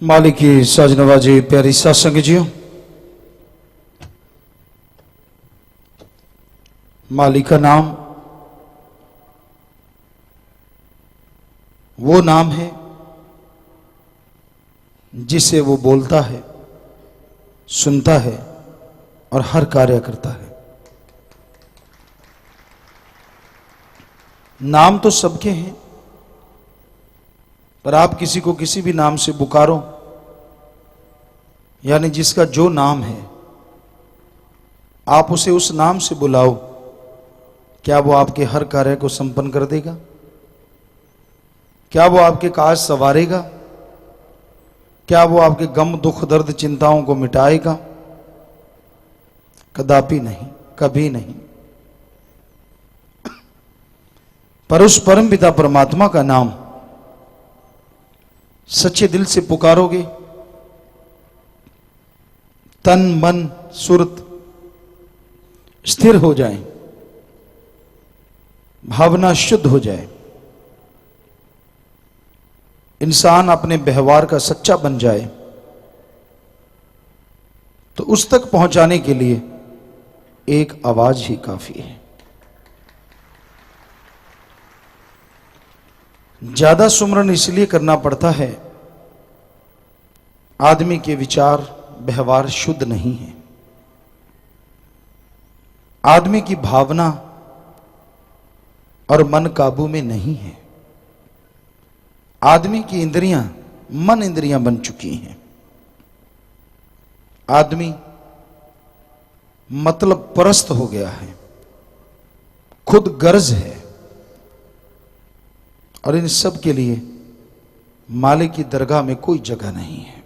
मालिक की साज नवाजी प्यारी सत्संग जियो, मालिक का नाम वो नाम है जिसे वो बोलता है, सुनता है और हर कार्य करता है। नाम तो सबके हैं, पर आप किसी को किसी भी नाम से पुकारो, यानी जिसका जो नाम है आप उसे उस नाम से बुलाओ, क्या वो आपके हर कार्य को संपन्न कर देगा? क्या वो आपके काज संवारेगा? क्या वो आपके गम दुख दर्द चिंताओं को मिटाएगा? कदापि नहीं, कभी नहीं। पर उस परम पिता परमात्मा का नाम सच्चे दिल से पुकारोगे, तन मन सुरत स्थिर हो जाए, भावना शुद्ध हो जाए, इंसान अपने व्यवहार का सच्चा बन जाए, तो उस तक पहुंचाने के लिए एक आवाज ही काफी है। ज्यादा सुमरन इसलिए करना पड़ता है, आदमी के विचार व्यवहार शुद्ध नहीं है, आदमी की भावना और मन काबू में नहीं है, आदमी की इंद्रियां मन इंद्रियां बन चुकी हैं, आदमी मतलब परस्त हो गया है, खुद गर्ज है, और इन सब के लिए मालिक की दरगाह में कोई जगह नहीं है।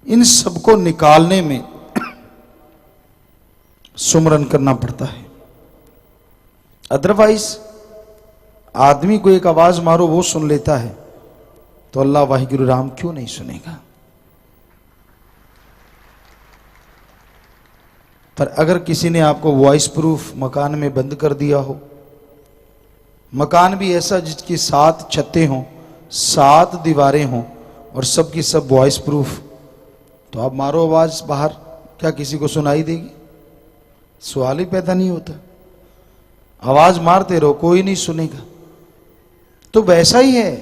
इन सबको निकालने में सुमरन करना पड़ता है। अदरवाइज आदमी को एक आवाज मारो वो सुन लेता है, तो अल्लाह वाहिगुरु राम क्यों नहीं सुनेगा? पर अगर किसी ने आपको वॉइस प्रूफ मकान में बंद कर दिया हो, मकान भी ऐसा जिसकी 7 छतें हों, 7 दीवारें हों और सबकी सब वॉइस प्रूफ, तो आप मारो आवाज बाहर, क्या किसी को सुनाई देगी? सवाल ही पैदा नहीं होता। आवाज मारते रहो, कोई नहीं सुनेगा। तो वैसा ही है,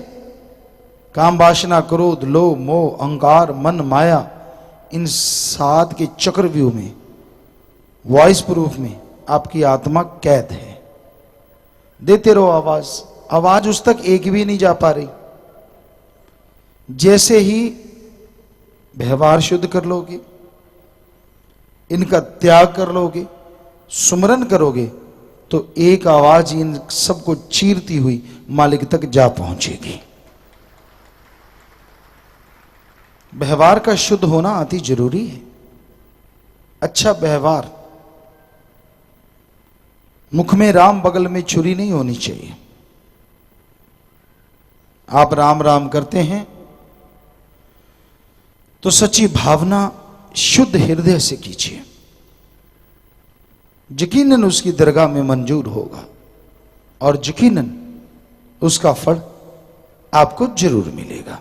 काम वासना क्रोध लोभ मोह अहंकार मन माया, इन 7 के चक्रव्यूह में वॉइस प्रूफ में आपकी आत्मा कैद है। देते रहो आवाज, आवाज उस तक एक भी नहीं जा पा रही। जैसे ही व्यवहार शुद्ध कर लोगे, इनका त्याग कर लोगे, सुमरन करोगे, तो एक आवाज इन सबको चीरती हुई मालिक तक जा पहुंचेगी। व्यवहार का शुद्ध होना अति जरूरी है। अच्छा व्यवहार, मुख में राम बगल में छुरी नहीं होनी चाहिए। आप राम राम करते हैं तो सच्ची भावना शुद्ध हृदय से कीजिए, यकीनन उसकी दरगाह में मंजूर होगा और यकीनन उसका फल आपको जरूर मिलेगा।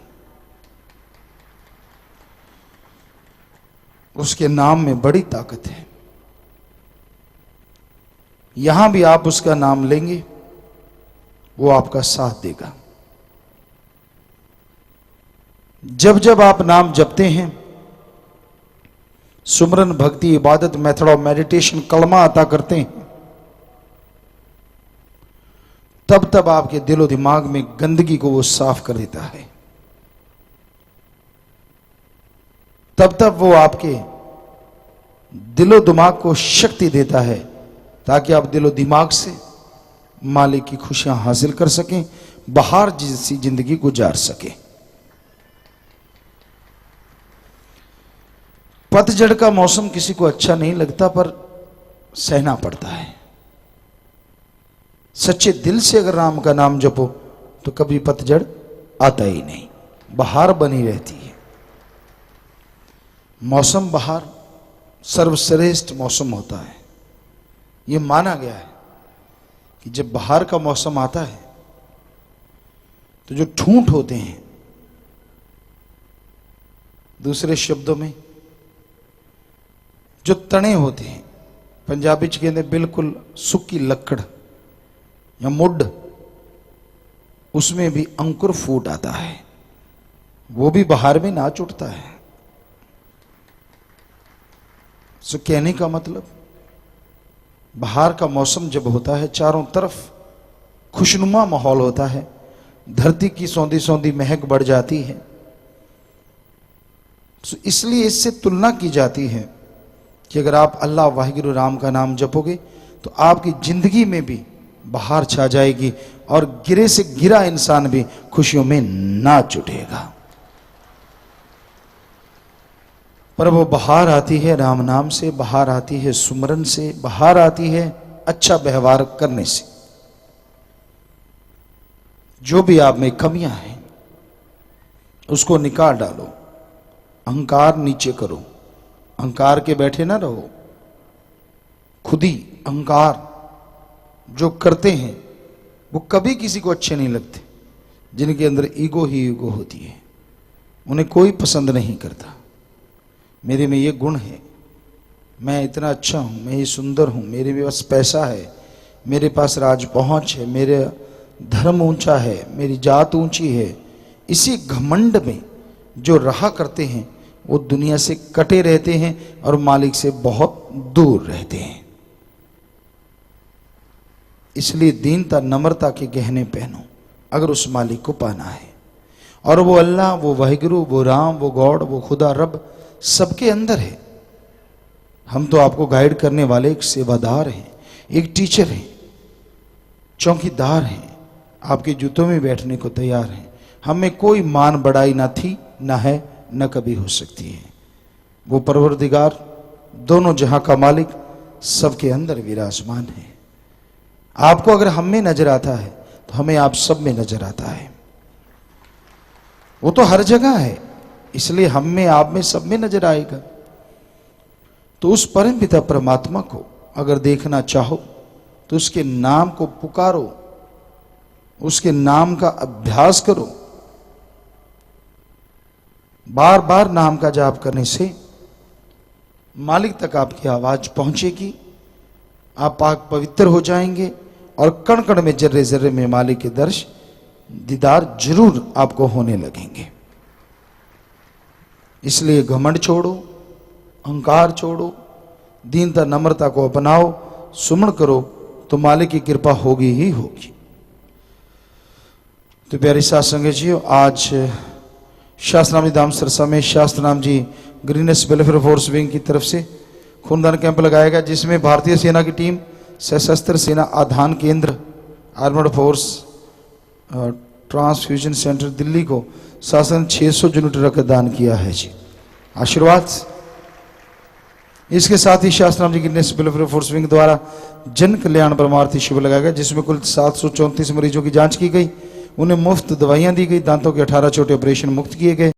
उसके नाम में बड़ी ताकत है। यहां भी आप उसका नाम लेंगे, वो आपका साथ देगा। जब जब आप नाम जपते हैं, सुमरन भक्ति इबादत मेथड ऑफ मेडिटेशन कलमा अता करते हैं, तब तब आपके दिलो दिमाग में गंदगी को वो साफ कर देता है। तब तब वो आपके दिलो दिमाग को शक्ति देता है, ताकि आप दिलो दिमाग से मालिक की खुशियां हासिल कर सकें, बाहर जैसी जिंदगी गुजार सकें। पतझड़ का मौसम किसी को अच्छा नहीं लगता, पर सहना पड़ता है। सच्चे दिल से अगर राम का नाम जपो तो कभी पतझड़ आता ही नहीं, बहार बनी रहती है। मौसम बहार सर्वश्रेष्ठ मौसम होता है। यह माना गया है कि जब बहार का मौसम आता है तो जो ठूंठ होते हैं दूसरे शब्दों में जो तने होते हैं, पंजाबी च कहते बिल्कुल सुक्की लकड़ या मुड, उसमें भी अंकुर फूट आता है, वो भी बाहर में नाच उठता है। सो कहने का मतलब बाहर का मौसम जब होता है, चारों तरफ खुशनुमा माहौल होता है, धरती की सौंधी सौंधी महक बढ़ जाती है। सो इसलिए इससे तुलना की जाती है कि अगर आप अल्लाह वाहिगुरु राम का नाम जपोगे तो आपकी जिंदगी में भी बाहर छा जाएगी और गिरे से गिरा इंसान भी खुशियों में नाच उठेगा। पर वो बाहर आती है राम नाम से, बाहर आती है सुमरन से, बाहर आती है अच्छा व्यवहार करने से। जो भी आप में कमियां हैं उसको निकाल डालो, अहंकार नीचे करो, अहंकार के बैठे ना रहो। खुद ही अहंकार जो करते हैं वो कभी किसी को अच्छे नहीं लगते। जिनके अंदर ईगो ही ईगो होती है उन्हें कोई पसंद नहीं करता। मेरे में ये गुण है, मैं इतना अच्छा हूं, मैं ये सुंदर हूं, मेरे पास पैसा है, मेरे पास राज पहुंच है, मेरे धर्म ऊंचा है, मेरी जात ऊंची है। इसी घमंड में जो रहा करते हैं वो दुनिया से कटे रहते हैं और मालिक से बहुत दूर रहते हैं। इसलिए दीनता नम्रता के गहने पहनो अगर उस मालिक को पाना है। और वो अल्लाह, वो वाहिगुरु, वो राम, वो गॉड, वो खुदा रब सबके अंदर है। हम तो आपको गाइड करने वाले एक सेवादार हैं, एक टीचर हैं, चौकीदार हैं, आपके जूतों में बैठने को तैयार हैं। हमें कोई मान बढ़ाई ना थी, ना है, न कभी हो सकती है। वो परवरदिगार दोनों जहां का मालिक सबके अंदर विराजमान है। आपको अगर हम में नजर आता है तो हमें आप सब में नजर आता है। वो तो हर जगह है, इसलिए हम में, आप में, सब में नजर आएगा। तो उस परम पिता परमात्मा को अगर देखना चाहो तो उसके नाम को पुकारो, उसके नाम का अभ्यास करो। बार बार नाम का जाप करने से मालिक तक आपकी आवाज पहुंचेगी, आप पाक पवित्र हो जाएंगे और कण कण में, जर्रे जर्रे में मालिक के दर्श दीदार जरूर आपको होने लगेंगे। इसलिए घमंड छोड़ो, अहंकार छोड़ो, दीनता नम्रता को अपनाओ, सुमन करो तो मालिक की कृपा होगी ही होगी। तो प्यारे साथ संगत जी, आज शास्त्रनाम जी धाम सरसा में शास्त्रनाम जी ग्रीनेस वेलफेयर फोर्स विंग की तरफ से खूनदान कैंप लगाया गया, जिसमें भारतीय सेना की टीम, सशस्त्र सेना आधान केंद्र, armed force transfusion centre Delhi को शासन 600 यूनिट रक्तदान किया है जी, आशीर्वाद। इसके साथ ही शास्त्रनाम जी गिरनेस वेलफेयर फोर्स विंग द्वारा जन कल्याण परमार्थी शिविर लगाया गया, जिसमें कुल 734 मरीजों की जांच की गई, उन्हें मुफ्त दवाइयां दी गई, दांतों के 18 छोटे ऑपरेशन मुक्त किए गए।